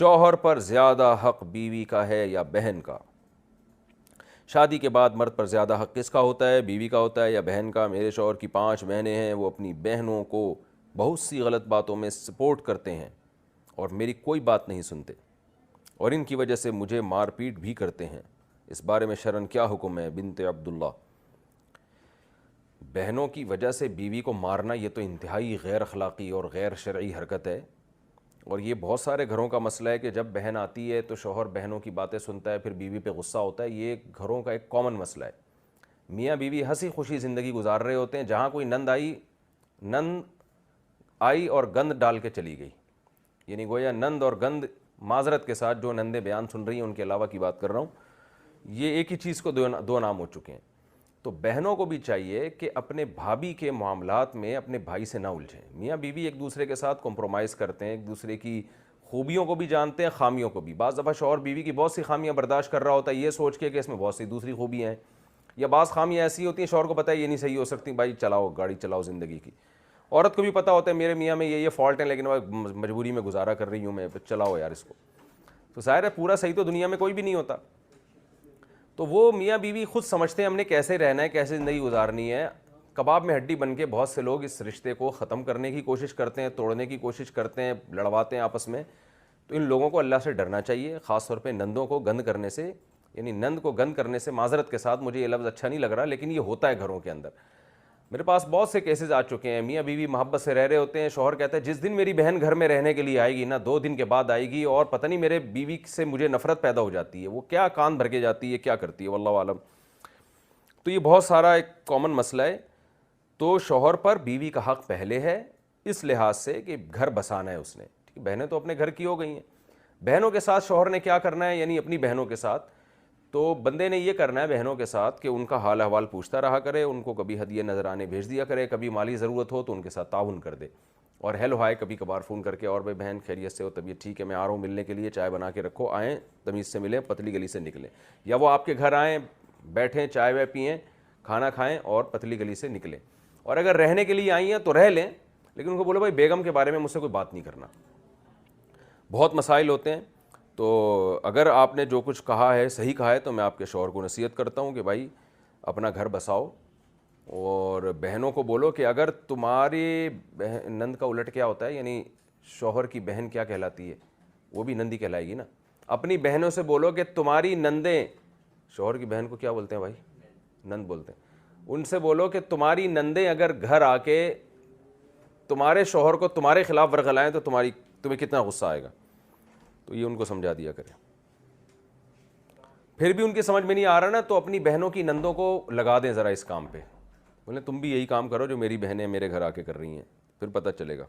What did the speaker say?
شوہر پر زیادہ حق بیوی کا ہے یا بہن کا؟ شادی کے بعد مرد پر زیادہ حق کس کا ہوتا ہے، بیوی کا ہوتا ہے یا بہن کا؟ میرے شوہر کی 5 بہنیں ہیں، وہ اپنی بہنوں کو بہت سی غلط باتوں میں سپورٹ کرتے ہیں اور میری کوئی بات نہیں سنتے، اور ان کی وجہ سے مجھے مار پیٹ بھی کرتے ہیں، اس بارے میں شرعاً کیا حکم ہے؟ بنت عبداللہ۔ بہنوں کی وجہ سے بیوی کو مارنا یہ تو انتہائی غیر اخلاقی اور غیر شرعی حرکت ہے، اور یہ بہت سارے گھروں کا مسئلہ ہے کہ جب بہن آتی ہے تو شوہر بہنوں کی باتیں سنتا ہے، پھر بیوی پہ غصہ ہوتا ہے۔ یہ گھروں کا ایک کامن مسئلہ ہے۔ میاں بیوی ہنسی خوشی زندگی گزار رہے ہوتے ہیں، جہاں کوئی نند آئی اور گند ڈال کے چلی گئی، یعنی گویا نند اور گند، معذرت کے ساتھ جو نندیں بیان سن رہی ہیں ان کے علاوہ کی بات کر رہا ہوں، یہ ایک ہی چیز کو دو نام ہو چکے ہیں۔ تو بہنوں کو بھی چاہیے کہ اپنے بھابھی کے معاملات میں اپنے بھائی سے نہ الجھیں۔ میاں بیوی ایک دوسرے کے ساتھ کمپرومائز کرتے ہیں، ایک دوسرے کی خوبیوں کو بھی جانتے ہیں، خامیوں کو بھی۔ بعض دفعہ شوہر بیوی کی بہت سی خامیاں برداشت کر رہا ہوتا ہے یہ سوچ کے کہ اس میں بہت سی دوسری خوبیاں ہیں، یا بعض خامیاں ایسی ہوتی ہیں شوہر کو پتہ ہے یہ نہیں صحیح ہو سکتی، بھائی چلاؤ گاڑی چلاؤ زندگی کی۔ عورت کو بھی پتہ ہوتا ہے میرے میاں میں یہ فالٹ ہیں، لیکن وہ مجبوری میں گزارا کر رہی ہوں میں، چلاؤ یار اس کو۔ تو ظاہر ہے پورا صحیح تو دنیا میں کوئی بھی نہیں ہوتا، تو وہ میاں بیوی خود سمجھتے ہیں ہم نے کیسے رہنا ہے، کیسے زندگی گزارنی ہے۔ کباب میں ہڈی بن کے بہت سے لوگ اس رشتے کو ختم کرنے کی کوشش کرتے ہیں، توڑنے کی کوشش کرتے ہیں، لڑواتے ہیں آپس میں۔ تو ان لوگوں کو اللہ سے ڈرنا چاہیے، خاص طور پہ نندوں کو گند کرنے سے، یعنی نند کو گند کرنے سے۔ معذرت کے ساتھ مجھے یہ لفظ اچھا نہیں لگ رہا، لیکن یہ ہوتا ہے گھروں کے اندر۔ میرے پاس بہت سے کیسز آ چکے ہیں، میاں بیوی محبت سے رہ رہے ہوتے ہیں، شوہر کہتا ہے جس دن میری بہن گھر میں رہنے کے لیے آئے گی نا، 2 دن کے بعد آئے گی، اور پتہ نہیں میرے بیوی سے مجھے نفرت پیدا ہو جاتی ہے، وہ کیا کان بھر کے جاتی ہے، کیا کرتی ہے، واللہ عالم۔ تو یہ بہت سارا ایک کامن مسئلہ ہے۔ تو شوہر پر بیوی کا حق پہلے ہے، اس لحاظ سے کہ گھر بسانا ہے اس نے، بہنیں تو اپنے گھر کی ہو گئی ہیں۔ بہنوں کے ساتھ شوہر نے کیا کرنا ہے، یعنی اپنی بہنوں کے ساتھ تو بندے نے یہ کرنا ہے بہنوں کے ساتھ کہ ان کا حال احوال پوچھتا رہا کرے، ان کو کبھی ہدیے نذرانے بھیج دیا کرے، کبھی مالی ضرورت ہو تو ان کے ساتھ تعاون کر دے، اور ہیلو ہائے کبھی کبھار فون کر کے، اور بھائی بہن خیریت سے ہو، طبیعت ٹھیک ہے، میں آ رہا ہوں ملنے کے لیے، چائے بنا کے رکھو، آئیں تمیز سے ملیں، پتلی گلی سے نکلیں، یا وہ آپ کے گھر آئیں، بیٹھیں، چائے وائے پئیں، کھانا کھائیں اور پتلی گلی سے نکلیں۔ اور اگر رہنے کے لیے آئی ہیں تو رہ لیں، لیکن ان کو بولو بھائی بیگم کے بارے میں مجھ سے کوئی بات نہیں کرنا۔ بہت مسائل ہوتے ہیں، تو اگر آپ نے جو کچھ کہا ہے صحیح کہا ہے تو میں آپ کے شوہر کو نصیحت کرتا ہوں کہ بھائی اپنا گھر بساؤ، اور بہنوں کو بولو کہ اگر تمہاری نند کا الٹ کیا ہوتا ہے، یعنی شوہر کی بہن کیا کہلاتی ہے، وہ بھی نندی کہلائے گی نا۔ اپنی بہنوں سے بولو کہ تمہاری نندیں، شوہر کی بہن کو کیا بولتے ہیں بھائی، نند بولتے ہیں، ان سے بولو کہ تمہاری نندیں اگر گھر آ کے تمہارے شوہر کو تمہارے خلاف ورغلائیں تو تمہیں کتنا غصہ آئے گا۔ تو یہ ان کو سمجھا دیا کرے۔ پھر بھی ان کی سمجھ میں نہیں آ رہا نا، تو اپنی بہنوں کی نندوں کو لگا دیں ذرا اس کام پہ، بولیں تم بھی یہی کام کرو جو میری بہنیں میرے گھر آ کے کر رہی ہیں، پھر پتہ چلے گا۔